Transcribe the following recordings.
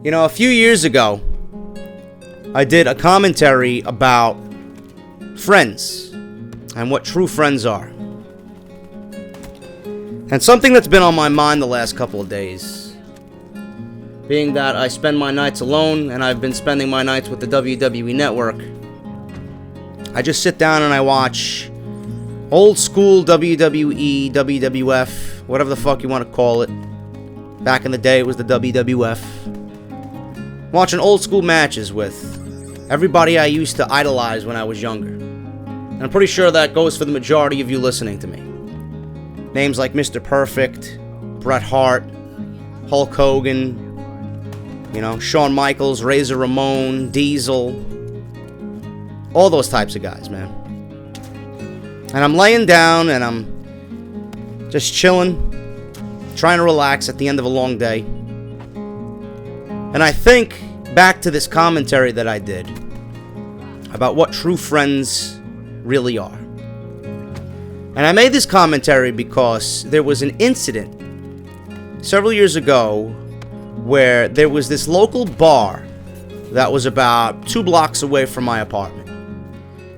You know, a few years ago, I did a commentary about friends and what true friends are. And something that's been on my mind the last couple of days, being that I spend my nights alone and I've been spending my nights with the WWE Network, I just sit down and I watch old school WWE, WWF, whatever the fuck you want to call it. Back in the day, it was the WWF. Watching old school matches with everybody I used to idolize when I was younger. And I'm pretty sure that goes for the majority of you listening to me. Names like Mr. Perfect, Bret Hart, Hulk Hogan, you know, Shawn Michaels, Razor Ramon, Diesel. All those types of guys, man. And I'm laying down and I'm just chilling, trying to relax at the end of a long day. And I think back to this commentary that I did about what true friends really are. And I made this commentary because there was an incident several years ago where there was this local bar that was about 2 blocks away from my apartment.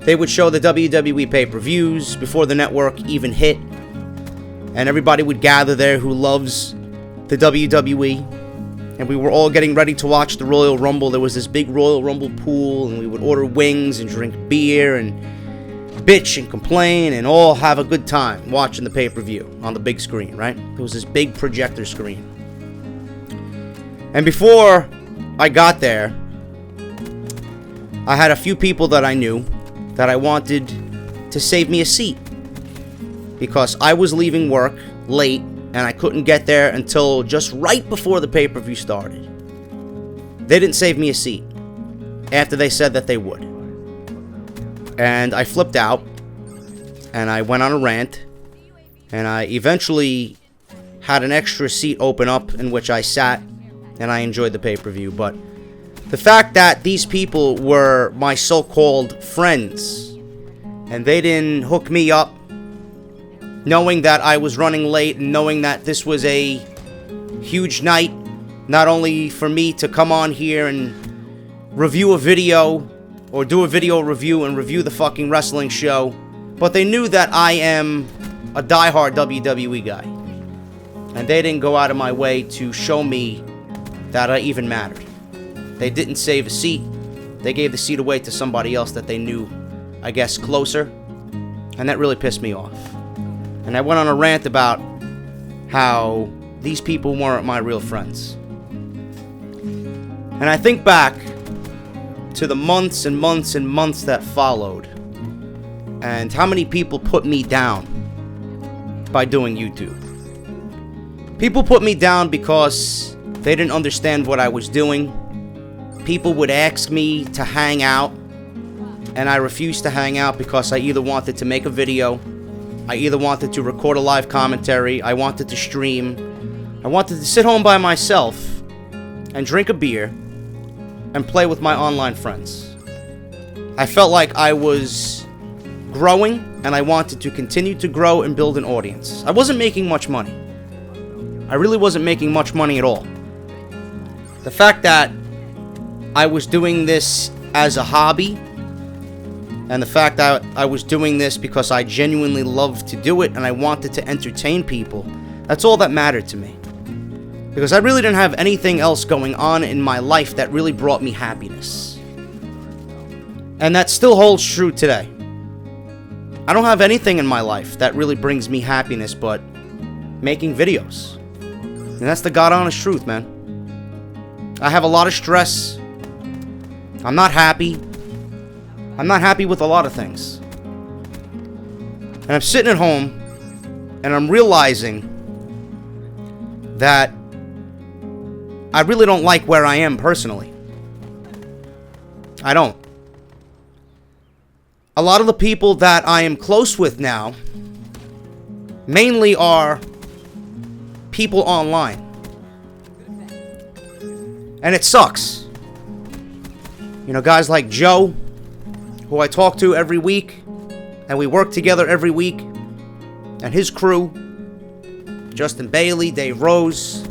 They would show the WWE pay-per-views before the network even hit, and everybody would gather there who loves the WWE. And we were all getting ready to watch the Royal Rumble. There was this big Royal Rumble pool, and we would order wings and drink beer and bitch and complain and all have a good time watching the pay-per-view on the big screen, right? There was this big projector screen. And before I got there, I had a few people that I knew that I wanted to save me a seat because I was leaving work late and I couldn't get there until just right before the pay-per-view started. They didn't save me a seat after they said that they would. And I flipped out, and I went on a rant, and I eventually had an extra seat open up in which I sat, and I enjoyed the pay-per-view. But the fact that these people were my so-called friends, and they didn't hook me up, knowing that I was running late and knowing that this was a huge night, not only for me to come on here and review a video or do a video review and review the fucking wrestling show, but they knew that I am a diehard WWE guy. And they didn't go out of my way to show me that I even mattered. They didn't save a seat. They gave the seat away to somebody else that they knew, I guess, closer. And that really pissed me off. And I went on a rant about how these people weren't my real friends. And I think back to the months and months and months that followed, and how many people put me down by doing YouTube. People put me down because they didn't understand what I was doing. People would ask me to hang out, and I refused to hang out because I either wanted to make a video, I either wanted to record a live commentary, I wanted to stream, I wanted to sit home by myself and drink a beer and play with my online friends. I felt like I was growing and I wanted to continue to grow and build an audience. I wasn't making much money. I really wasn't making much money at all. The fact that I was doing this as a hobby, and the fact that I was doing this because I genuinely loved to do it and I wanted to entertain people, that's all that mattered to me. Because I really didn't have anything else going on in my life that really brought me happiness. And that still holds true today. I don't have anything in my life that really brings me happiness but making videos. And that's the God honest truth, man. I have a lot of stress. I'm not happy. I'm not happy with a lot of things. And I'm sitting at home and I'm realizing that I really don't like where I am personally. I don't. A lot of the people that I am close with now mainly are people online. And it sucks. You know, guys like Joe, who I talk to every week, and we work together every week, and his crew, Justin Bailey, Dave Rose,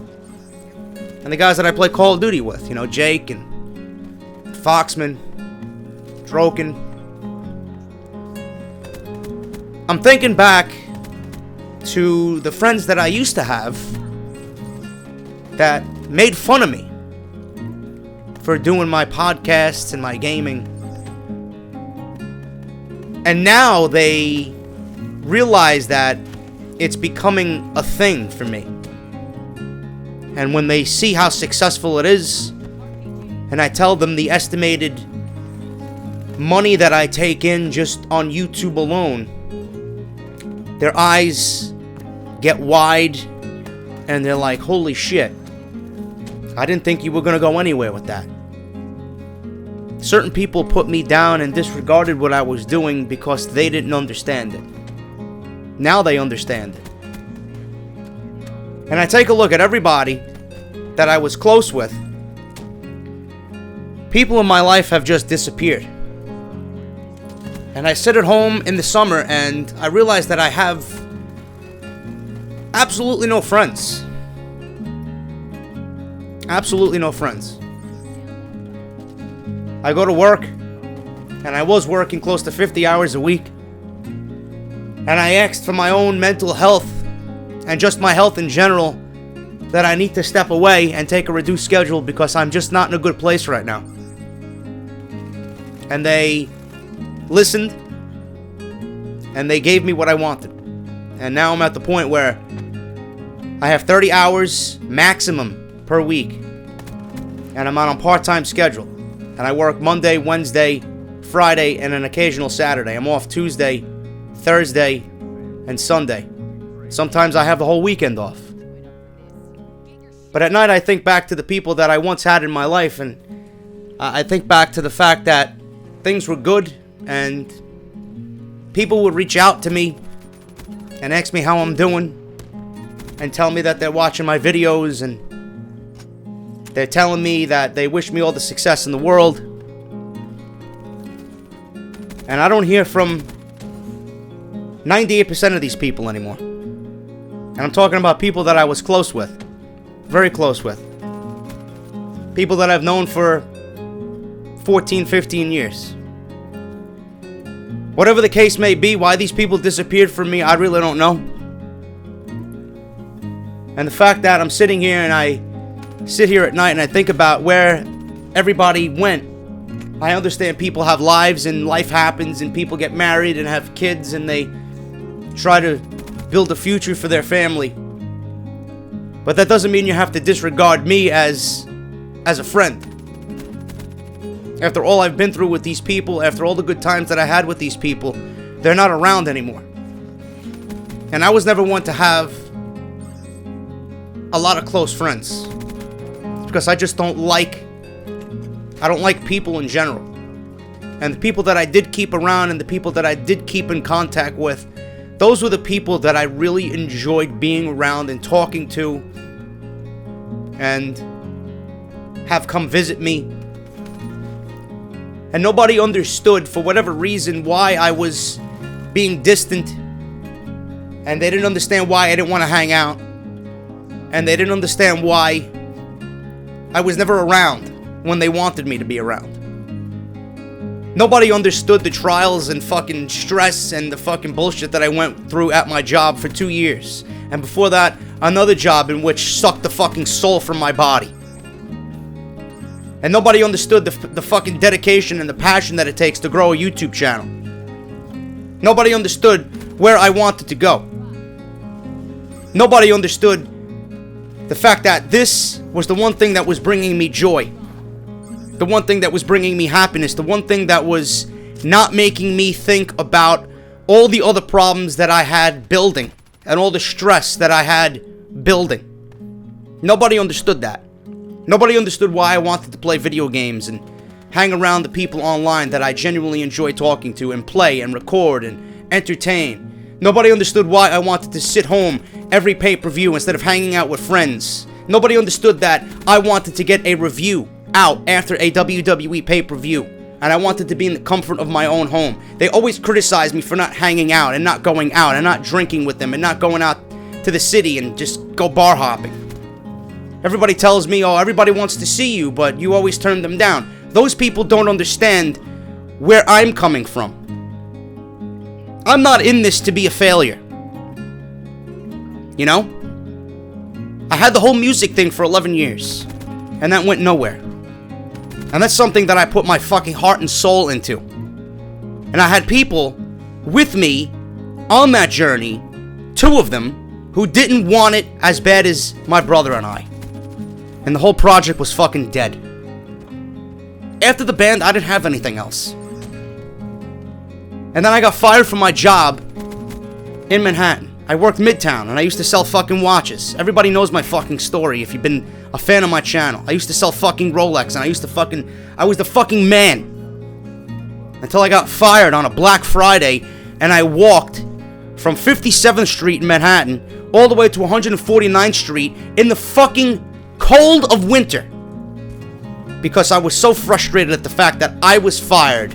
And the guys that I play Call of Duty with, Jake and Foxman, Droken. I'm thinking back to the friends that I used to have that made fun of me for doing my podcasts and my gaming. And now they realize that it's becoming a thing for me. And when they see how successful it is, and I tell them the estimated money that I take in just on YouTube alone, their eyes get wide and they're like, holy shit, I didn't think you were going to go anywhere with that. Certain people put me down and disregarded what I was doing because they didn't understand it. Now they understand it. And I take a look at everybody that I was close with. People in my life have just disappeared. And I sit at home in the summer and I realize that I have absolutely no friends. Absolutely no friends. I go to work, and I was working close to 50 hours a week. And I asked for my own mental health, and just my health in general, that I need to step away and take a reduced schedule because I'm just not in a good place right now. And they listened, and they gave me what I wanted. And now I'm at the point where I have 30 hours maximum per week, and I'm on a part-time schedule. And I work Monday, Wednesday, Friday, and an occasional Saturday. I'm off Tuesday, Thursday, and Sunday. Sometimes I have the whole weekend off. But at night I think back to the people that I once had in my life, and I think back to the fact that things were good, and people would reach out to me and ask me how I'm doing, and tell me that they're watching my videos, and they're telling me that they wish me all the success in the world. And I don't hear from 98% of these people anymore. And I'm talking about people that I was close with. Very close with. People that I've known for 14, 15 years. Whatever the case may be, why these people disappeared from me, I really don't know. And the fact that I'm sitting here and I sit here at night and I think about where everybody went. I understand people have lives and life happens and people get married and have kids and they try to build a future for their family. But that doesn't mean you have to disregard me as a friend. After all I've been through with these people, after all the good times that I had with these people, they're not around anymore. And I was never one to have a lot of close friends. Because I just don't like people in general. And the people that I did keep around and the people that I did keep in contact with, those were the people that I really enjoyed being around and talking to and have come visit me. And nobody understood, for whatever reason, why I was being distant. And they didn't understand why I didn't want to hang out. And they didn't understand why I was never around when they wanted me to be around. Nobody understood the trials and fucking stress and the fucking bullshit that I went through at my job for 2 years. And before that, another job in which sucked the fucking soul from my body. And nobody understood the fucking dedication and the passion that it takes to grow a YouTube channel. Nobody understood where I wanted to go. Nobody understood the fact that this was the one thing that was bringing me joy. The one thing that was bringing me happiness. The one thing that was not making me think about all the other problems that I had building. And all the stress that I had building. Nobody understood that. Nobody understood why I wanted to play video games and hang around the people online that I genuinely enjoy talking to and play and record and entertain. Nobody understood why I wanted to sit home every pay-per-view instead of hanging out with friends. Nobody understood that I wanted to get a review out after a WWE pay-per-view. And I wanted to be in the comfort of my own home. They always criticized me for not hanging out and not going out and not drinking with them and not going out to the city and just go bar hopping. Everybody tells me, oh, everybody wants to see you, but you always turn them down. Those people don't understand where I'm coming from. I'm not in this to be a failure. You know? I had the whole music thing for 11 years, and that went nowhere. And that's something that I put my fucking heart and soul into. And I had people with me on that journey, 2 of them, who didn't want it as bad as my brother and I. And the whole project was fucking dead. After the band, I didn't have anything else. And then I got fired from my job in Manhattan. I worked Midtown, and I used to sell fucking watches. Everybody knows my fucking story if you've been a fan of my channel. I used to sell fucking Rolex, and I was the fucking man. Until I got fired on a Black Friday, and I walked from 57th Street in Manhattan all the way to 149th Street in the fucking cold of winter. Because I was so frustrated at the fact that I was fired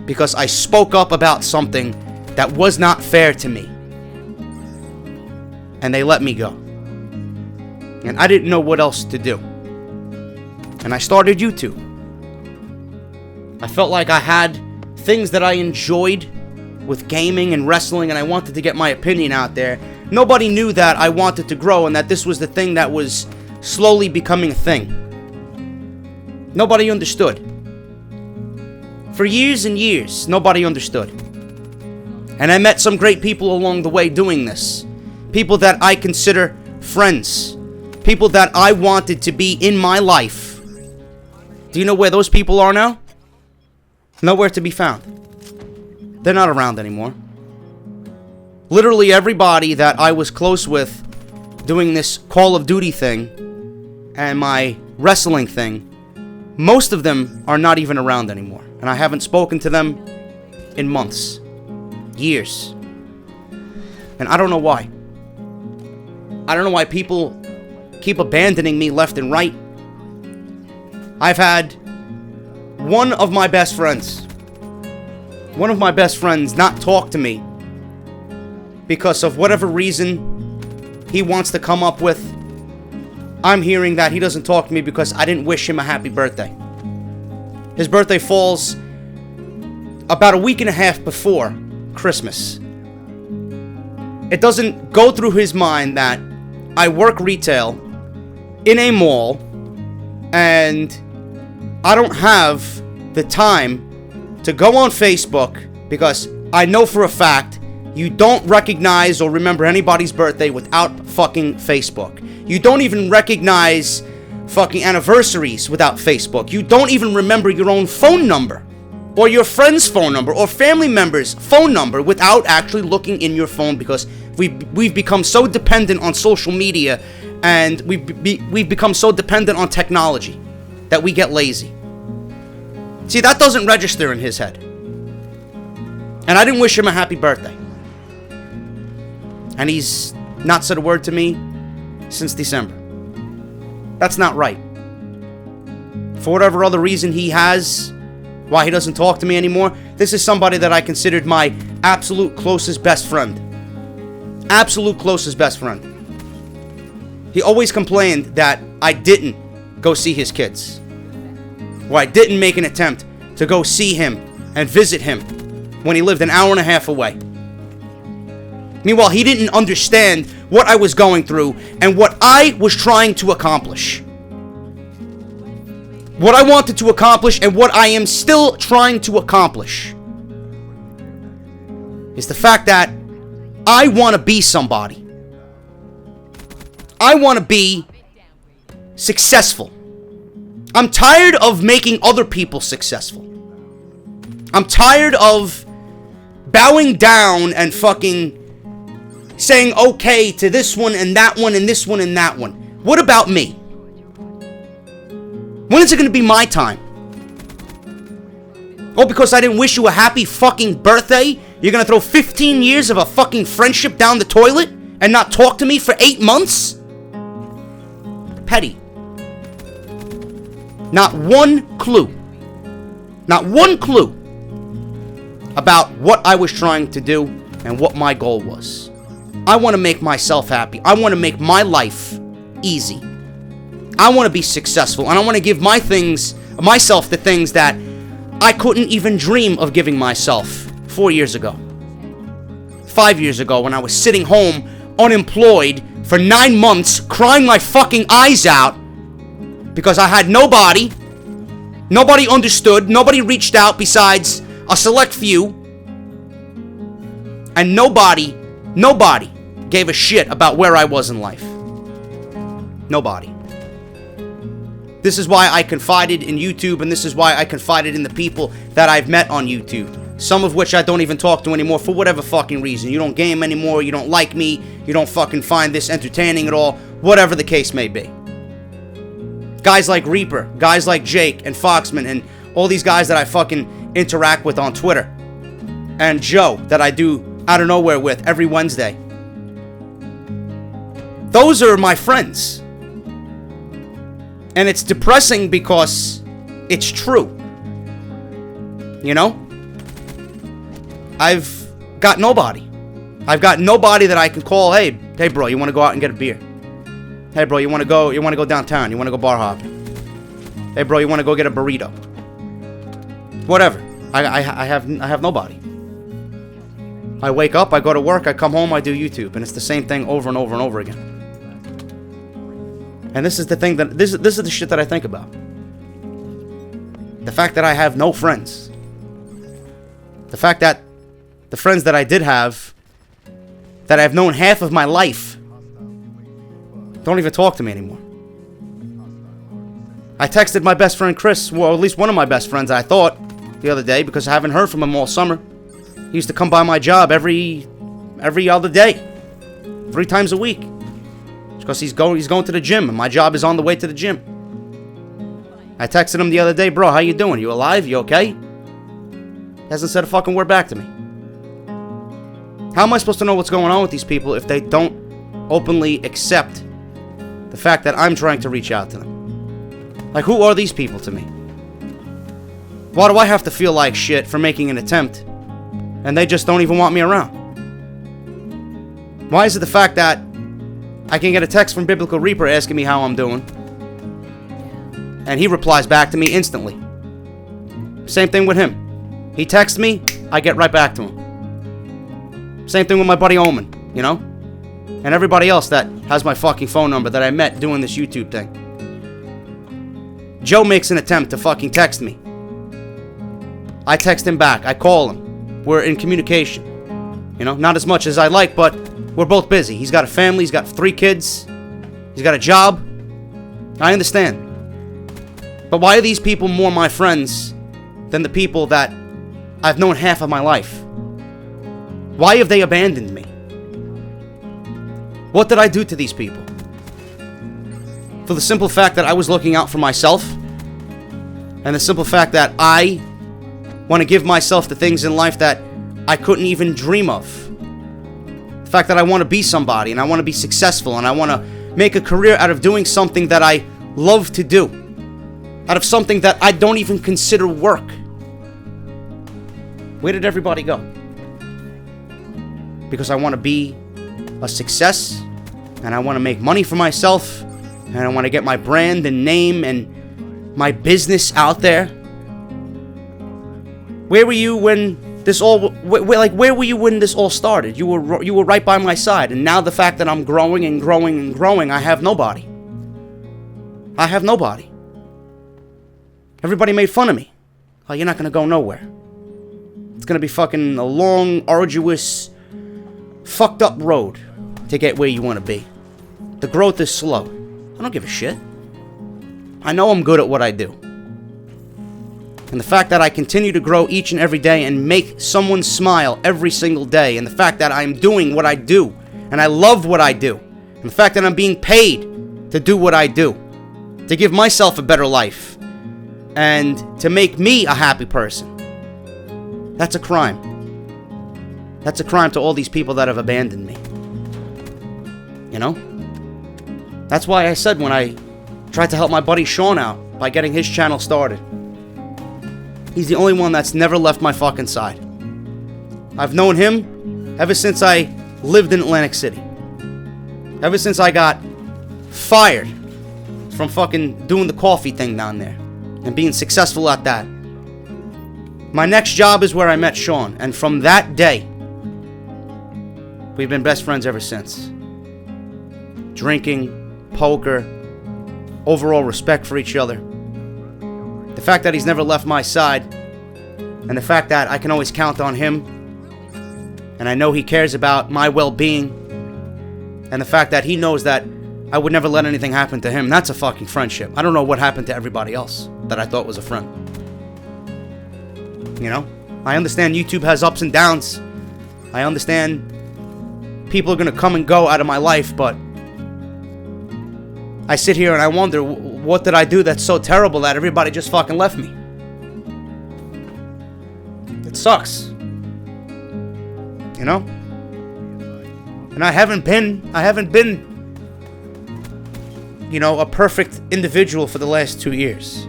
because I spoke up about something that was not fair to me. And they let me go. And I didn't know what else to do. And I started YouTube. I felt like I had things that I enjoyed with gaming and wrestling, and I wanted to get my opinion out there. Nobody knew that I wanted to grow and that this was the thing that was slowly becoming a thing. Nobody understood. For years and years, nobody understood. And I met some great people along the way doing this. People that I consider friends. People that I wanted to be in my life. Do you know where those people are now? Nowhere to be found. They're not around anymore. Literally everybody that I was close with doing this Call of Duty thing and my wrestling thing, most of them are not even around anymore. And I haven't spoken to them in months. Years. And I don't know why. I don't know why people keep abandoning me left and right. I've had one of my best friends not talk to me because of whatever reason he wants to come up with. I'm hearing that he doesn't talk to me because I didn't wish him a happy birthday. His birthday falls about a week and a half before Christmas. It doesn't go through his mind that I work retail in a mall and I don't have the time to go on Facebook because I know for a fact you don't recognize or remember anybody's birthday without fucking Facebook. You don't even recognize fucking anniversaries without Facebook. You don't even remember your own phone number or your friend's phone number or family member's phone number without actually looking in your phone because we've become so dependent on social media and we've become so dependent on technology that we get lazy. See, that doesn't register in his head. And I didn't wish him a happy birthday. And he's not said a word to me since December. That's not right. For whatever other reason he has, why he doesn't talk to me anymore, this is somebody that I considered my absolute closest best friend. Absolute closest best friend. He always complained that I didn't go see his kids. Or I didn't make an attempt to go see him and visit him when he lived an hour and a half away. Meanwhile, he didn't understand what I was going through and what I was trying to accomplish. What I wanted to accomplish and what I am still trying to accomplish is the fact that I want to be somebody. I want to be successful. I'm tired of making other people successful. I'm tired of bowing down and fucking saying okay to this one and that one and this one and that one. What about me? When is it going to be my time? Oh, because I didn't wish you a happy fucking birthday? You're going to throw 15 years of a fucking friendship down the toilet and not talk to me for 8 months? Petty. Not one clue. Not one clue about what I was trying to do and what my goal was. I want to make myself happy. I want to make my life easy. I want to be successful, and I want to give myself the things that I couldn't even dream of giving myself 4 years ago. 5 years ago, when I was sitting home, unemployed, for 9 months, crying my fucking eyes out, because I had nobody. Nobody understood. Nobody reached out besides a select few. And nobody gave a shit about where I was in life. Nobody. This is why I confided in YouTube, and this is why I confided in the people that I've met on YouTube. Some of which I don't even talk to anymore for whatever fucking reason. You don't game anymore, you don't like me, you don't fucking find this entertaining at all, whatever the case may be. Guys like Reaper, guys like Jake and Foxman, and all these guys that I fucking interact with on Twitter. And Joe, that I do Out of Nowhere with every Wednesday. Those are my friends. And it's depressing because it's true. You know? I've got nobody. I've got nobody that I can call, hey bro, you want to go out and get a beer? Hey bro, you want to go downtown? You want to go bar hopping? Hey bro, you want to go get a burrito? Whatever. I have nobody. I wake up, I go to work, I come home, I do YouTube, and it's the same thing over and over and over again. And this is the thing that this is the shit that I think about. The fact that I have no friends. The fact that the friends that I did have, that I've known half of my life, don't even talk to me anymore. I texted my best friend Chris, well, at least one of my best friends, I thought, the other day, because I haven't heard from him all summer. He used to come by my job every other day, 3 times a week. Because he's going to the gym, and my job is on the way to the gym. I texted him the other day, bro, how you doing? You alive? You okay? He hasn't said a fucking word back to me. How am I supposed to know what's going on with these people if they don't openly accept the fact that I'm trying to reach out to them? Like, who are these people to me? Why do I have to feel like shit for making an attempt, and they just don't even want me around? Why is it the fact that I can get a text from Biblical Reaper asking me how I'm doing, and he replies back to me instantly? Same thing with him. He texts me, I get right back to him. Same thing with my buddy Omen, you know? And everybody else that has my fucking phone number that I met doing this YouTube thing. Joe makes an attempt to fucking text me. I text him back. I call him. We're in communication. You know, not as much as I like, but we're both busy. He's got a family. He's got 3 kids. He's got a job. I understand. But why are these people more my friends than the people that I've known half of my life? Why have they abandoned me? What did I do to these people? For the simple fact that I was looking out for myself, and the simple fact that I want to give myself the things in life that I couldn't even dream of. The fact that I want to be somebody, and I want to be successful, and I want to make a career out of doing something that I love to do. Out of something that I don't even consider work. Where did everybody go? Because I want to be a success, and I want to make money for myself, and I want to get my brand and name and my business out there. Where were you when this all where were you when this all started? You were right by my side, and now the fact that I'm growing and growing and growing, I have nobody. I have nobody. Everybody made fun of me. Oh, you're not going to go nowhere. It's going to be fucking a long, arduous, fucked up road to get where you want to be. The growth is slow. I don't give a shit. I know I'm good at what I do. And the fact that I continue to grow each and every day and make someone smile every single day, and the fact that I'm doing what I do, and I love what I do, and the fact that I'm being paid to do what I do, to give myself a better life, and to make me a happy person, that's a crime. That's a crime to all these people that have abandoned me. You know? That's why I said when I tried to help my buddy Sean out by getting his channel started, he's the only one that's never left my fucking side. I've known him ever since I lived in Atlantic City. Ever since I got fired from fucking doing the coffee thing down there and being successful at that. My next job is where I met Sean, and from that day, we've been best friends ever since. Drinking, poker, overall respect for each other. The fact that he's never left my side, and the fact that I can always count on him, and I know he cares about my well-being, and the fact that he knows that I would never let anything happen to him. That's a fucking friendship. I don't know what happened to everybody else that I thought was a friend. You know? I understand YouTube has ups and downs. I understand people are going to come and go out of my life, but I sit here and I wonder, what did I do that's so terrible that everybody just fucking left me? It sucks. You know? And I haven't been, you know, a perfect individual for the last 2 years.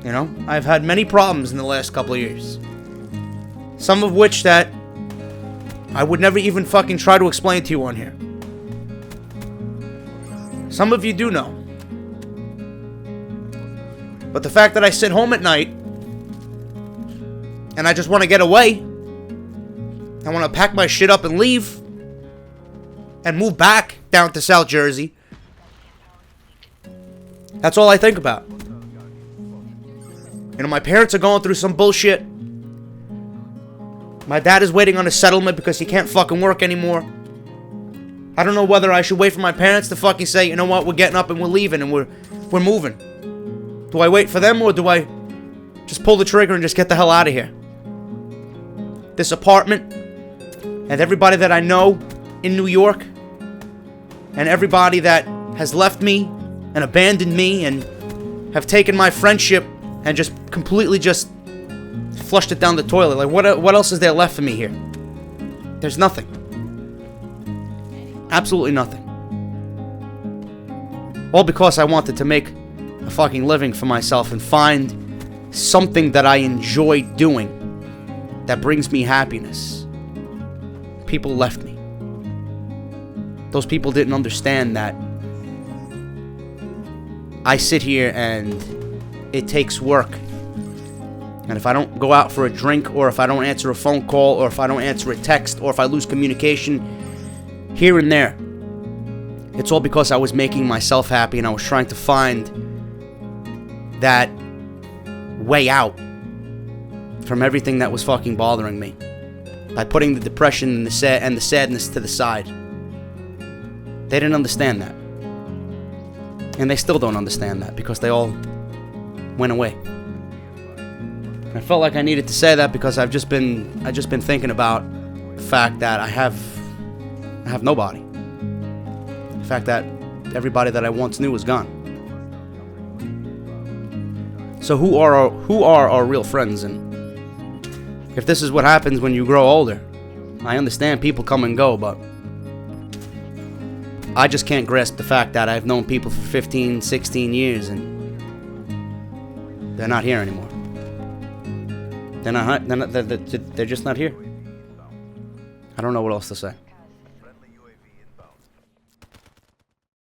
You know? I've had many problems in the last couple of years. Some of which that I would never even fucking try to explain to you on here. Some of you do know. But the fact that I sit home at night and I just want to get away, I want to pack my shit up and leave and move back down to South Jersey. That's all I think about. You know, my parents are going through some bullshit. My dad is waiting on a settlement because he can't fucking work anymore. I don't know whether I should wait for my parents to fucking say, you know what, we're getting up and we're leaving and we're moving. Do I wait for them, or do I just pull the trigger and just get the hell out of here? This apartment and everybody that I know in New York and everybody that has left me and abandoned me and have taken my friendship and just completely just flushed it down the toilet. Like, what else is there left for me here? There's nothing. Absolutely nothing. All because I wanted to make a fucking living for myself and find something that I enjoy doing that brings me happiness. People left me. Those people didn't understand that I sit here and it takes work. And if I don't go out for a drink, or if I don't answer a phone call, or if I don't answer a text, or if I lose communication here and there, it's all because I was making myself happy and I was trying to find that way out from everything that was fucking bothering me by putting the depression and the sadness to the side. They didn't understand that. And they still don't understand that because they all went away. I felt like I needed to say that because I've just been thinking about the fact that I have nobody. The fact that everybody that I once knew is gone. So who are our real friends? And if this is what happens when you grow older, I understand people come and go, but I just can't grasp the fact that I've known people for 15, 16 years and they're not here anymore. They're just not here. I don't know what else to say.